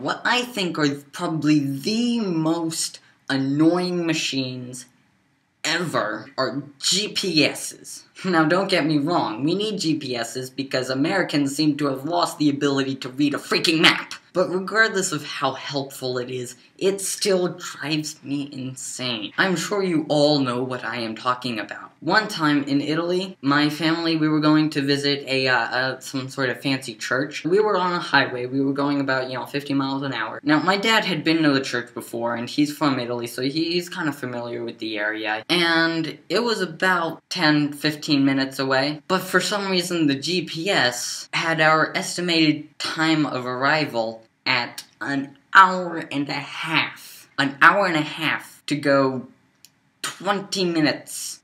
what I think are probably the most annoying machines ever are GPSs. Now, don't get me wrong, we need GPSs because Americans seem to have lost the ability to read a freaking map. But regardless of how helpful it is, it still drives me insane. I'm sure you all know what I am talking about. One time in Italy, my family, we were going to visit some sort of fancy church. We were on a highway. We were going about, 50 miles an hour. Now, my dad had been to the church before, and he's from Italy, so he's kind of familiar with the area. And it was about 10-15 minutes away. But for some reason, the GPS had our estimated time of arrival at an hour and a half. An hour and a half to go 20 minutes.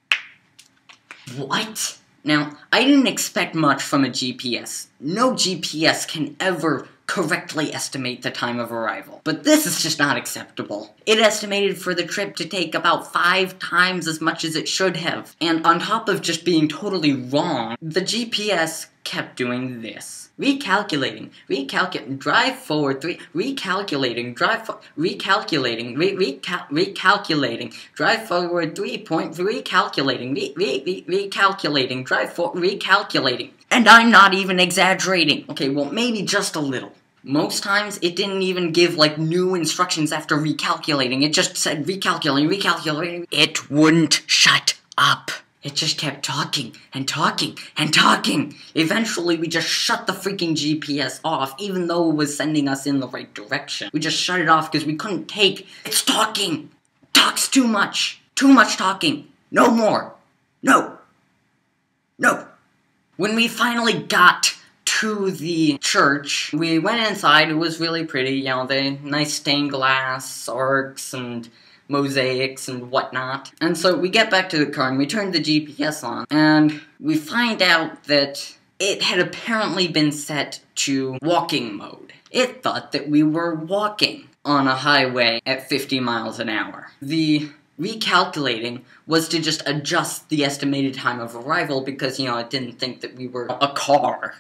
What? Now, I didn't expect much from a GPS. No GPS can ever correctly estimate the time of arrival. But this is just not acceptable. It estimated for the trip to take about 5 times as much as it should have. And on top of just being totally wrong, the GPS kept doing this. Recalculating, drive forward, recalculating, recalculating, drive forward 3 point, recalculating, recalculating, drive forward, recalculating. And I'm not even exaggerating. Okay, well, maybe just a little. Most times, it didn't even give, new instructions after recalculating. It just said recalculating. It wouldn't shut up. It just kept talking, and talking, and talking. Eventually, we just shut the freaking GPS off, even though it was sending us in the right direction. We just shut it off because we couldn't take. It's talking! Talks too much! Too much talking! No more! No! No! When we finally got to the church, we went inside. It was really pretty, the nice stained glass arcs and mosaics and whatnot. And so we get back to the car and we turn the GPS on, and we find out that it had apparently been set to walking mode. It thought that we were walking on a highway at 50 miles an hour. The recalculating was to just adjust the estimated time of arrival because, it didn't think that we were a car.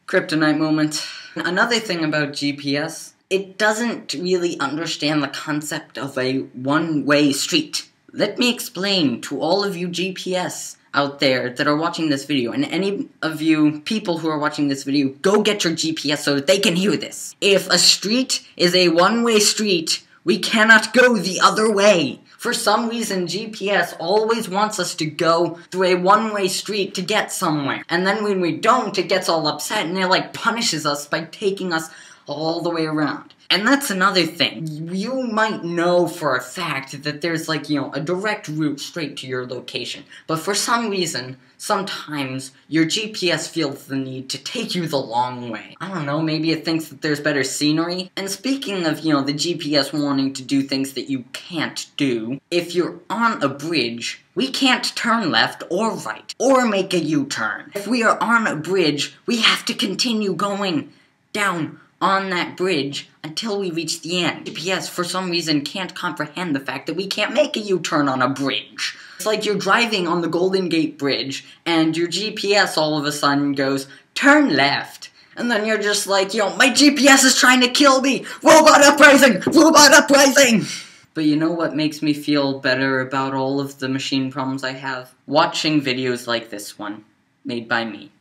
Kryptonite moment. Another thing about GPS, it doesn't really understand the concept of a one-way street. Let me explain to all of you GPS out there that are watching this video, and any of you people who are watching this video, go get your GPS so that they can hear this. If a street is a one-way street, we cannot go the other way. For some reason, GPS always wants us to go through a one-way street to get somewhere. And then when we don't, it gets all upset and it, punishes us by taking us all the way around. And that's another thing. You might know for a fact that there's, a direct route straight to your location. But for some reason, sometimes your GPS feels the need to take you the long way. I don't know, maybe it thinks that there's better scenery. And speaking of, the GPS wanting to do things that you can't do, if you're on a bridge, we can't turn left or right, or make a U-turn. If we are on a bridge, we have to continue going down on that bridge until we reach the end. GPS, for some reason, can't comprehend the fact that we can't make a U-turn on a bridge. It's like you're driving on the Golden Gate Bridge, and your GPS all of a sudden goes, turn left. And then you're just like, my GPS is trying to kill me! Robot uprising! Robot uprising! But you know what makes me feel better about all of the machine problems I have? Watching videos like this one, made by me.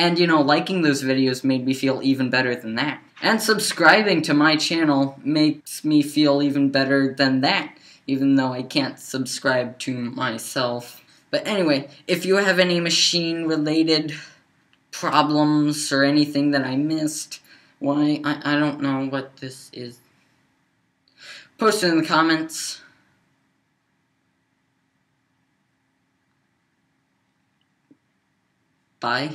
And, liking those videos made me feel even better than that. And subscribing to my channel makes me feel even better than that, even though I can't subscribe to myself. But anyway, if you have any machine-related problems or anything that I missed, why, I don't know what this is. Post it in the comments. Bye.